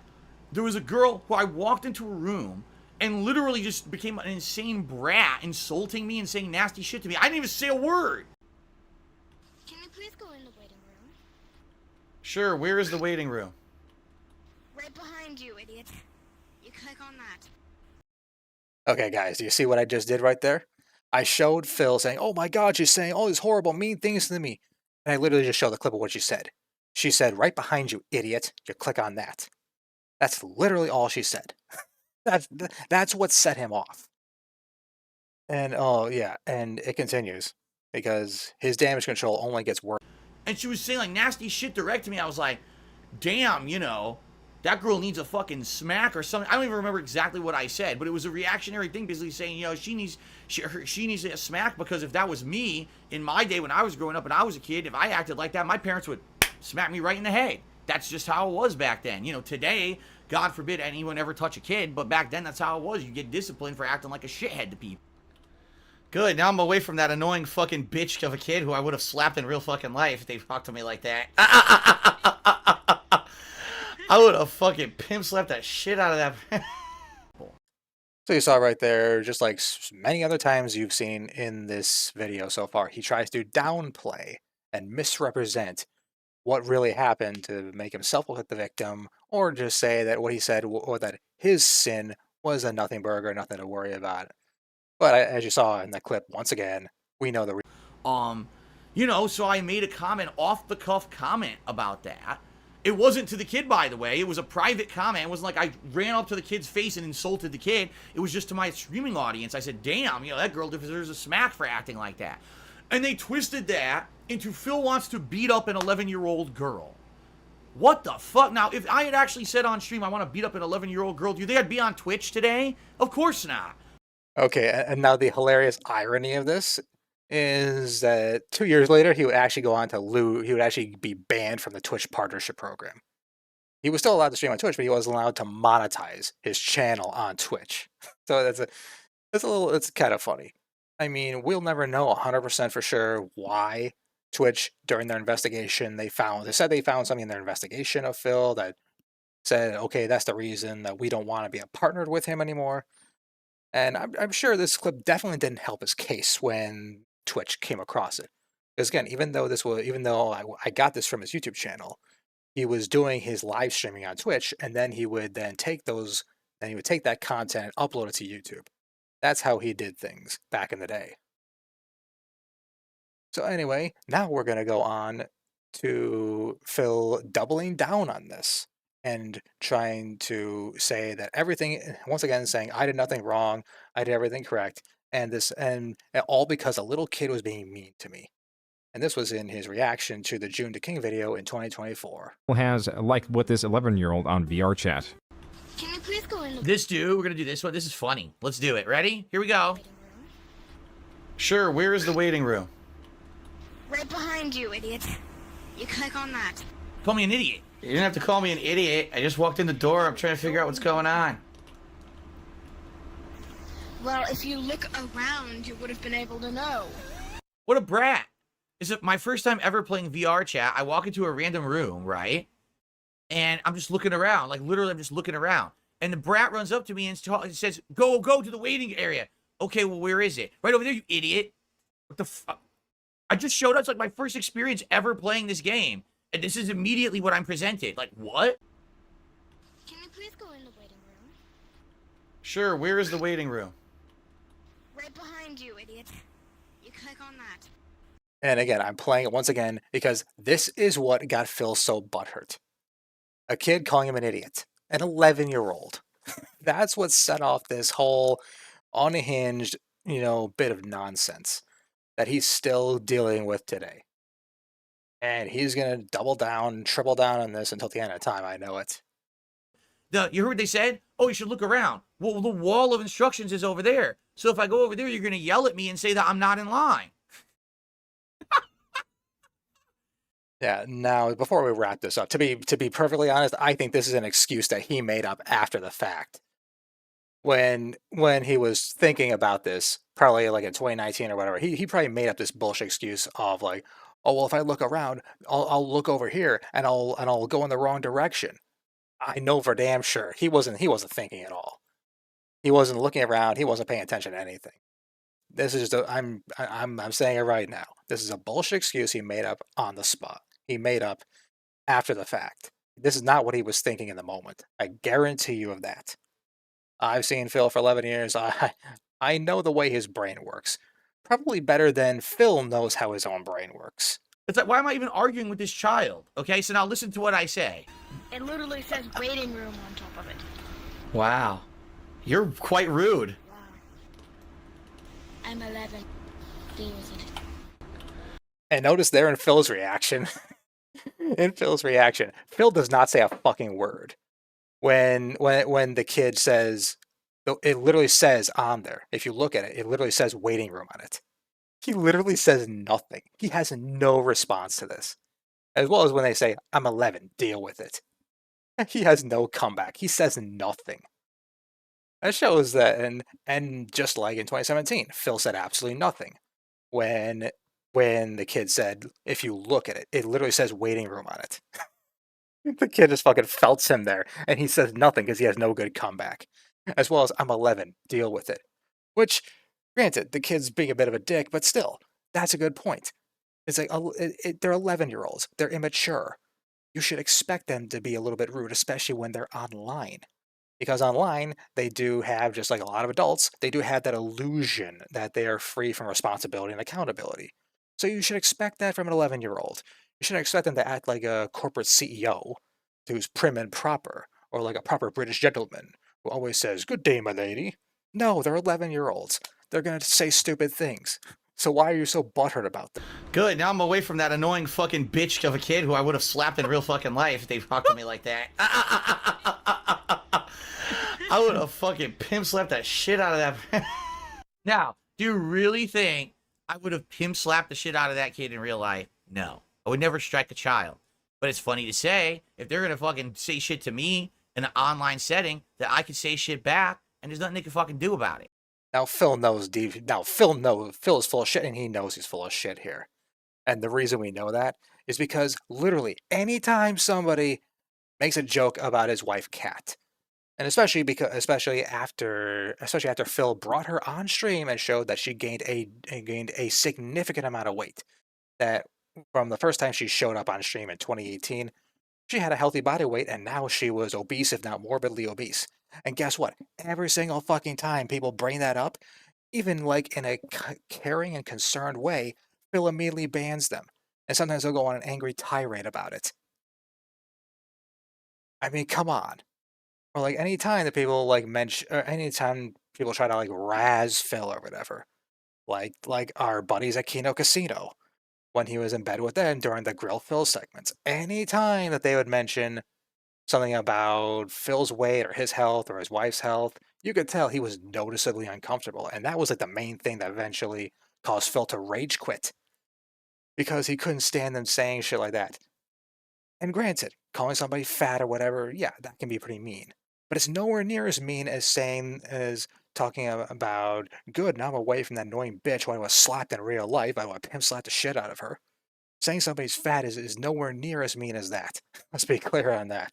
S1: there was a girl who I walked into a room and literally just became an insane brat, insulting me and saying nasty shit to me. I didn't even say a word.
S7: Can you please go in the waiting room?
S1: Sure, where is the waiting room?
S7: Right behind you, idiot. You click on that.
S2: Okay, guys, do you see what I just did right there? I showed Phil saying, oh my god, she's saying all these horrible, mean things to me. And I literally just showed the clip of what she said. She said, right behind you, idiot. You click on that. That's literally all she said. That's what set him off. And oh yeah, and it continues because his damage control only gets worse.
S1: And she was saying like nasty shit direct to me. I was like, damn, that girl needs a fucking smack or something. I don't even remember exactly what I said, but it was a reactionary thing, basically saying, she needs a smack, because if that was me in my day when I was growing up and I was a kid, if I acted like that, my parents would smack me right in the head. That's just how it was back then. Today, God forbid anyone ever touch a kid, but back then that's how it was. You get disciplined for acting like a shithead to people. Good, now I'm away from that annoying fucking bitch of a kid who I would have slapped in real fucking life if they talked to me like that. I would have fucking pimp slapped that shit out of that.
S2: So you saw right there, just like many other times you've seen in this video so far, he tries to downplay and misrepresent what really happened to make himself look like the victim, or just say that what he said, or that his sin was a nothing burger, nothing to worry about. But as you saw in that clip, once again, we know the
S1: so I made a off-the-cuff comment about that. It wasn't to the kid, by the way. It was a private comment. It wasn't like I ran up to the kid's face and insulted the kid. It was just to my streaming audience. I said, damn, that girl deserves a smack for acting like that. And they twisted that into Phil wants to beat up an 11-year-old girl. What the fuck? Now, if I had actually said on stream I want to beat up an 11-year-old girl, do you think I'd be on Twitch today? Of course not.
S2: Okay, and now the hilarious irony of this is that 2 years later, he would actually go on to he would actually be banned from the Twitch partnership program. He was still allowed to stream on Twitch, but he wasn't allowed to monetize his channel on Twitch. So it's kind of funny. I mean, we'll never know 100% for sure why Twitch, during their investigation, they said they found something in their investigation of Phil that said, okay, that's the reason that we don't want to be partnered with him anymore. And I'm sure this clip definitely didn't help his case when Twitch came across it. Because again, even though I got this from his YouTube channel, he was doing his live streaming on Twitch, and then he would take that content and upload it to YouTube. That's how he did things back in the day. So anyway, now we're going to go on to Phil doubling down on this and trying to say that everything, once again, saying I did nothing wrong, I did everything correct, and all because a little kid was being mean to me. And this was in his reaction to the June to King video in 2024.
S9: Has, like with this 11-year-old on VR chat.
S7: Can you please go in the
S1: This dude, we're gonna do this one. This is funny. Let's do it. Ready? Here we go. Sure, where is the waiting room?
S7: right behind you, idiot. You click on that.
S1: Call me an idiot. You didn't have to call me an idiot. I just walked in the door. I'm trying to figure out what's going on.
S7: Well, if you look around, you would have been able to know.
S1: What a brat. Is it my first time ever playing VR chat? I walk into a random room, right? And I'm just looking around. Like, literally, I'm just looking around. And the brat runs up to me and says, go to the waiting area. Okay, well, where is it? Right over there, you idiot. What the fuck? I just showed up. It's like my first experience ever playing this game. And this is immediately what I'm presented. Like, what?
S7: Can you please go in the waiting room?
S1: Sure, where is the waiting room?
S7: Right behind you, idiot. You click on that.
S2: And again, I'm playing it once again because this is what got Phil so butthurt. A kid calling him an idiot. An 11-year-old. That's what set off this whole unhinged, bit of nonsense that he's still dealing with today. And he's going to double down, triple down on this until the end of time. I know it.
S1: You heard what they said? Oh, you should look around. Well, the wall of instructions is over there. So if I go over there, you're going to yell at me and say that I'm not in line.
S2: Yeah, now, before we wrap this up, to be perfectly honest, I think this is an excuse that he made up after the fact. When he was thinking about this, probably like in 2019 or whatever, he probably made up this bullshit excuse of like, oh, well, if I look around, I'll look over here and I'll go in the wrong direction. I know for damn sure he wasn't thinking at all. He wasn't looking around. He wasn't paying attention to anything. This is just I'm saying it right now. This is a bullshit excuse he made up on the spot. He made up after the fact. This is not what he was thinking in the moment. I guarantee you of that. I've seen Phil for 11 years. I know the way his brain works. Probably better than Phil knows how his own brain works.
S1: It's like, why am I even arguing with this child? Okay, so now listen to what I say.
S7: It literally says waiting room on top of it.
S1: Wow. You're quite rude.
S7: Wow. I'm 11. Deal with it.
S2: And notice there in Phil's reaction. Phil does not say a fucking word. When the kid says, it literally says on there, if you look at it, it literally says waiting room on it. He literally says nothing. He has no response to this. As well as when they say, I'm 11, deal with it. He has no comeback. He says nothing. That shows that, and just like in 2017, Phil said absolutely nothing. When the kid said, if you look at it, it literally says waiting room on it. The kid just fucking felts him there, and he says nothing because he has no good comeback. As well as, I'm 11, deal with it. Which, granted, the kid's being a bit of a dick, but still, that's a good point. It's like, they're 11-year-olds. They're immature. You should expect them to be a little bit rude, especially when they're online. Because online, they do have, just like a lot of adults, they do have that illusion that they are free from responsibility and accountability. So you should expect that from an 11-year-old. You shouldn't expect them to act like a corporate CEO who's prim and proper, or like a proper British gentleman who always says, good day, my lady. No, they're 11-year-olds. They're going to say stupid things. So why are you so butthurt about them?
S1: Good, now I'm away from that annoying fucking bitch of a kid who I would have slapped in real fucking life if they talked to me like that. I would have fucking pimp slapped that shit out of that. Now, do you really think I would have pimp slapped the shit out of that kid in real life? No. I would never strike a child. But it's funny to say, if they're gonna fucking say shit to me in an online setting, that I can say shit back, and there's nothing they can fucking do about it.
S2: Now Phil knows deep. Now Phil is full of shit, and he knows he's full of shit here. And the reason we know that is because literally anytime somebody makes a joke about his wife Kat, and especially after Phil brought her on stream and showed that she gained a significant amount of weight, that from the first time she showed up on stream in 2018, she had a healthy body weight, and now she was obese, if not morbidly obese. And guess what? Every single fucking time people bring that up, even like in a caring and concerned way, Phil immediately bans them. And sometimes they'll go on an angry tirade about it. I mean, come on. Or like anytime that people like mention, or anytime people try to like razz Phil or whatever, like our buddies at Kino Casino, when he was in bed with them during the Grill Phil segments, anytime that they would mention something about Phil's weight or his health or his wife's health, you could tell he was noticeably uncomfortable. And that was like the main thing that eventually caused Phil to rage quit, because he couldn't stand them saying shit like that. And granted, calling somebody fat or whatever, yeah, that can be pretty mean. But it's nowhere near as mean as talking about, good, now I'm away from that annoying bitch when I was slapped in real life. I want to pimp slap the shit out of her. Saying somebody's fat is nowhere near as mean as that. Let's be clear on that.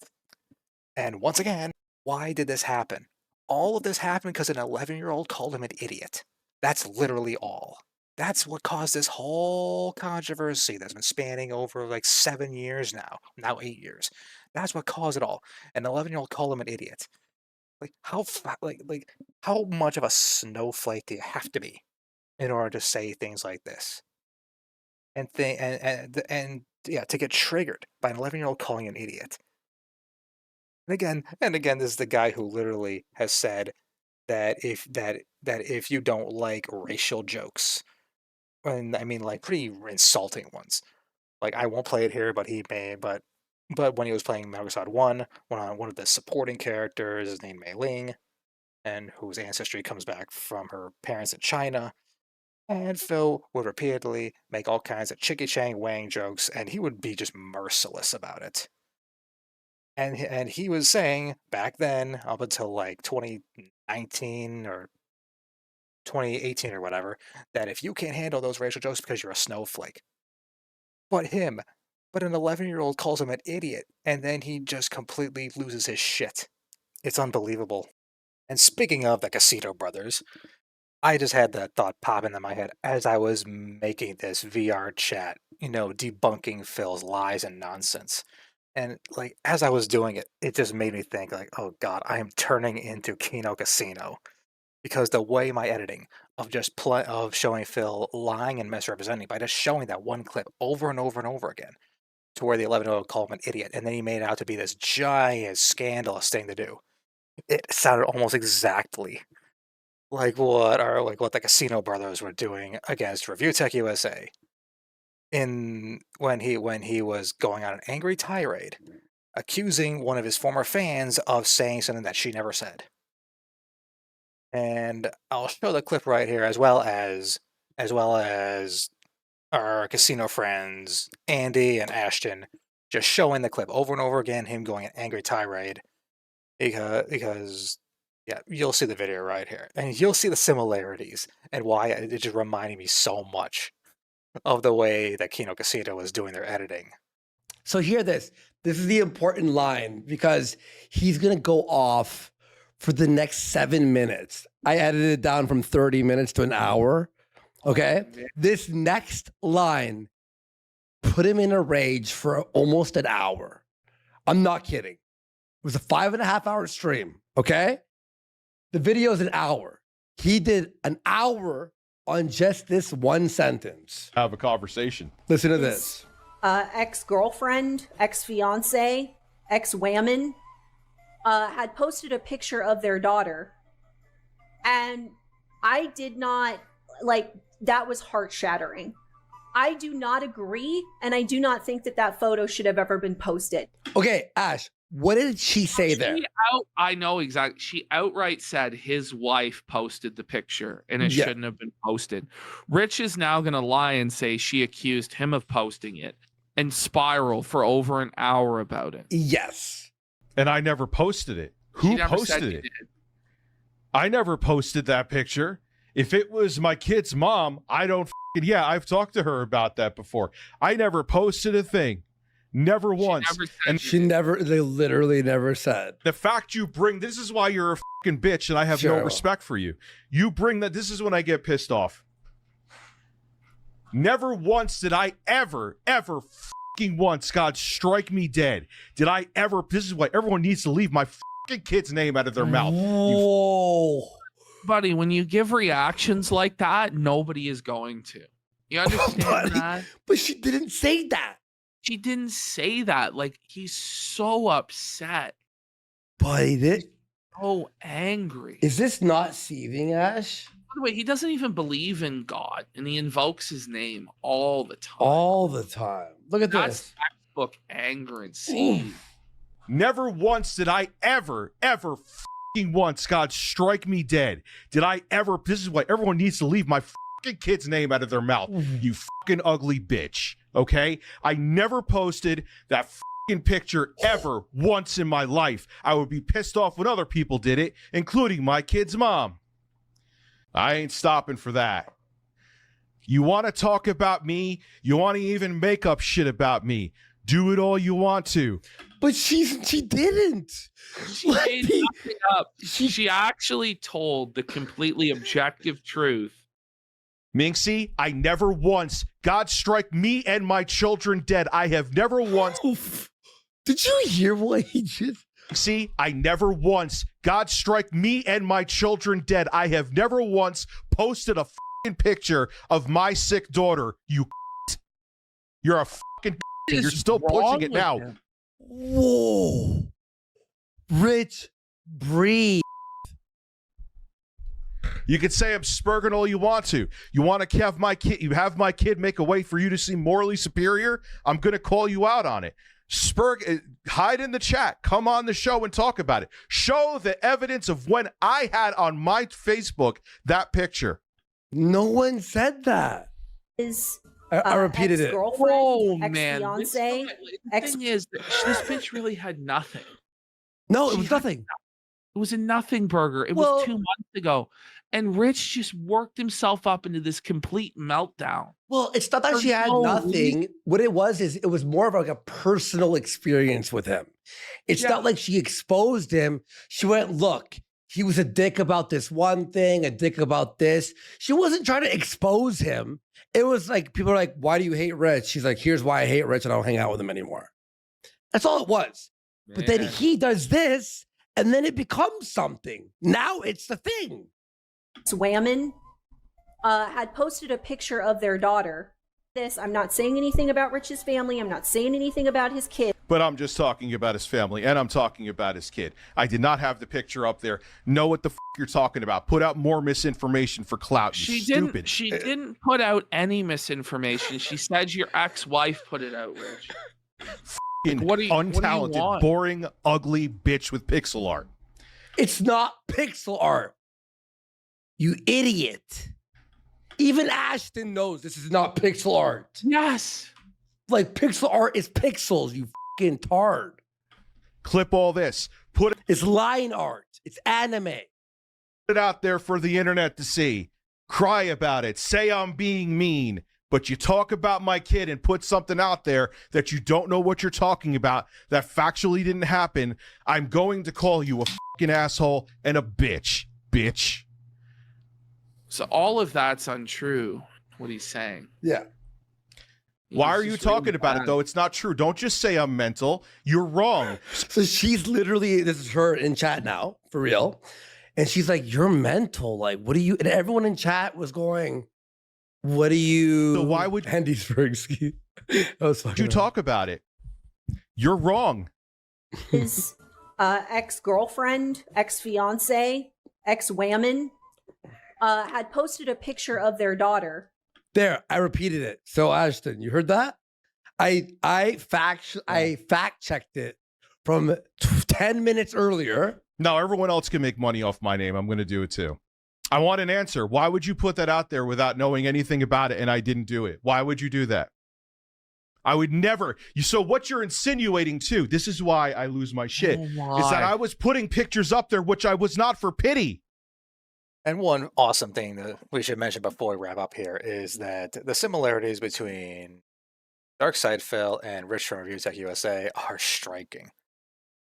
S2: And once again, why did this happen? All of this happened because an 11-year-old called him an idiot. That's literally all. That's what caused this whole controversy that's been spanning over like 7 years now 8 years. That's what caused it all. An 11-year-old called him an idiot. Like how much of a snowflake do you have to be in order to say things like this? And to get triggered by an 11-year-old calling you an idiot. And again, this is the guy who literally has said that if you don't like racial jokes, and I mean like pretty insulting ones, like I won't play it here, but when he was playing Metal Gear Solid 1, one of the supporting characters is named Mei Ling, and whose ancestry comes back from her parents in China. And Phil would repeatedly make all kinds of Chicky Chang Wang jokes, and he would be just merciless about it. And he was saying back then, up until like 2019 or 2018 or whatever, that if you can't handle those racial jokes because you're a snowflake. But an 11-year-old calls him an idiot, and then he just completely loses his shit. It's unbelievable. And speaking of the Casino Brothers, I just had that thought pop into my head as I was making this VR chat, debunking Phil's lies and nonsense. And like as I was doing it, it just made me think like, oh God, I am turning into Kino Casino. Because the way my editing of just of showing Phil lying and misrepresenting by just showing that one clip over and over and over again, to where the 11-year-old called him an idiot, and then he made it out to be this giant scandalous thing to do. It sounded almost exactly like what the Casino Brothers were doing against Review Tech USA when he was going on an angry tirade, accusing one of his former fans of saying something that she never said. And I'll show the clip right here, as well as our casino friends Andy and Ashton just showing the clip over and over again, him going an angry tirade, because yeah, you'll see the video right here, and you'll see the similarities and why it just reminded me so much of the way that Kino Casino was doing their editing.
S10: So hear this. This is the important line, because he's going to go off for the next 7 minutes. I edited it down from 30 minutes to an hour. Okay. This next line put him in a rage for almost an hour. I'm not kidding. It was a 5.5 hour stream. Okay. The video is an hour. He did an hour on just this one sentence.
S11: Have a conversation.
S10: Listen to this.
S12: Ex-girlfriend, ex-fiance, ex-whammon had posted a picture of their daughter, and I did not that was heart-shattering. I do not agree, and I do not think that photo should have ever been posted.
S10: Okay, Ash, what did she say there?
S13: I know exactly. She outright said his wife posted the picture and it shouldn't have been posted. Rich is now going to lie and say she accused him of posting it. and spiral for over an hour about it.
S10: Yes.
S11: And I never posted it.
S13: She
S11: Who
S13: never said
S11: posted
S13: you
S11: it?
S13: did.
S11: I never posted that picture. If it was my kid's mom, I don't yeah, I've talked to her about that before. I never posted a thing. Never once. And
S10: they literally never said.
S11: The fact you bring, this is why you're a fucking bitch and I have no respect for you. You bring that, this is when I get pissed off. Never once did I ever fucking once, God strike me dead. Did I ever, this is why everyone needs to leave my fucking kid's name out of their mouth.
S10: Whoa.
S13: Buddy, when you give reactions like that, nobody is going to. You understand that?
S10: But she didn't say that.
S13: She didn't say that. Like, he's so upset.
S10: But
S13: so angry.
S10: Is this not seething, Ash?
S13: By the way, he doesn't even believe in God, and he invokes his name all the time.
S10: All the time. Look at
S13: That's
S10: this.
S13: textbook anger and seed.
S11: Never once did I ever fucking once, God strike me dead. Did I ever, this is why everyone needs to leave my fucking kid's name out of their mouth. You fucking ugly bitch. Okay? I never posted that fucking picture ever once in my life. I would be pissed off when other people did it, including my kid's mom. I ain't stopping for that. You want to talk about me? You want to even make up shit about me? Do it all you want to.
S10: But she didn't.
S13: She made nothing up. She actually told the completely objective truth.
S11: Minxie, I never once, God strike me and my children dead. I have never once.
S10: Did you hear what he just?
S11: See, I never once, God strike me and my children dead. I have never once posted a fucking picture of my sick daughter. You're a fucking. You're still pushing it now.
S10: Whoa. Rich, breathe.
S11: You can say I'm spurging all you want to. You want to have my kid, you have my kid make a way for you to seem morally superior? I'm going to call you out on it. Spurg, hide in the chat. Come on the show and talk about it. Show the evidence of when I had on my Facebook that picture.
S10: No one said that. I repeated it.
S12: Ex-girlfriend,
S13: Oh, man.
S12: ex-fiance,
S13: The thing is, this bitch really had nothing.
S10: No, it was nothing.
S13: It was a nothing burger. It was 2 months ago. And Rich just worked himself up into this complete meltdown.
S10: Well, it's not that she had nothing. What it was is it was more of like a personal experience with him. It's not like she exposed him. She went, look, he was a dick about this one thing, a dick about this. She wasn't trying to expose him. It was like, people are like, why do you hate Rich? She's like, here's why I hate Rich and I don't hang out with him anymore. That's all it was. But then he does this and then it becomes something. Now it's the thing.
S12: Whammon had posted a picture of their daughter. I'm not saying anything about Rich's family. I'm not saying anything about his kid.
S11: But I'm just talking about his family, and I'm talking about his kid. I did not have the picture up there. Know what the you're talking about. Put out more misinformation for clout, you stupid.
S13: She didn't put out any misinformation. She said your ex-wife put it out, Rich.
S11: What are you, untalented, boring, ugly bitch with pixel art.
S10: It's not pixel art. You idiot. Even Ashton knows this is not pixel art.
S13: Yes.
S10: Like, pixel art is pixels, you fucking tard.
S11: Clip all this.
S10: It's line art. It's anime.
S11: Put it out there for the internet to see. Cry about it. Say I'm being mean. But you talk about my kid and put something out there that you don't know what you're talking about, that factually didn't happen, I'm going to call you a fucking asshole and a bitch. Bitch.
S13: So all of that's untrue, what he's saying.
S10: Yeah.
S11: Why are you talking about it, though? It's not true. Don't just say I'm mental. You're wrong.
S10: So she's literally, this is her in chat now, for real. And she's like, you're mental. Like, what do you, and everyone in chat was going, what do you,
S11: so why would
S10: Andy's for excuse?
S11: You talk about it. You're wrong.
S12: His ex-girlfriend, ex-fiance, ex-whammon had posted a picture of their daughter.
S10: There, I repeated it. So Ashton, you heard that? I fact checked it from 10 minutes earlier.
S11: No, everyone else can make money off my name. I'm going to do it too. I want an answer. Why would you put that out there without knowing anything about it and I didn't do it? Why would you do that? I would never. So what you're insinuating too, this is why I lose my shit, is that I was putting pictures up there which I was not for pity.
S2: And one awesome thing that we should mention before we wrap up here is that the similarities between Darkside Phil and Rich from Review Tech USA are striking.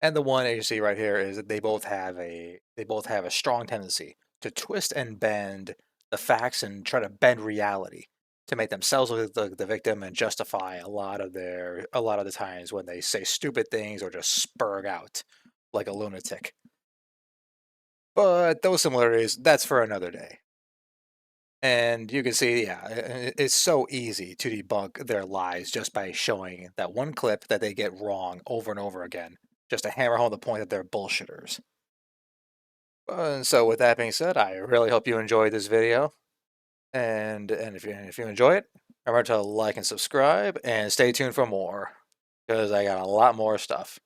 S2: And the one that you see right here is that they both have a strong tendency to twist and bend the facts and try to bend reality to make themselves look like the victim and justify a lot of the times when they say stupid things or just spurg out like a lunatic. But those similarities, that's for another day. And you can see, yeah, it's so easy to debunk their lies just by showing that one clip that they get wrong over and over again, just to hammer home the point that they're bullshitters. And so with that being said, I really hope you enjoyed this video. And if you enjoy it, remember to like and subscribe and stay tuned for more, because I got a lot more stuff.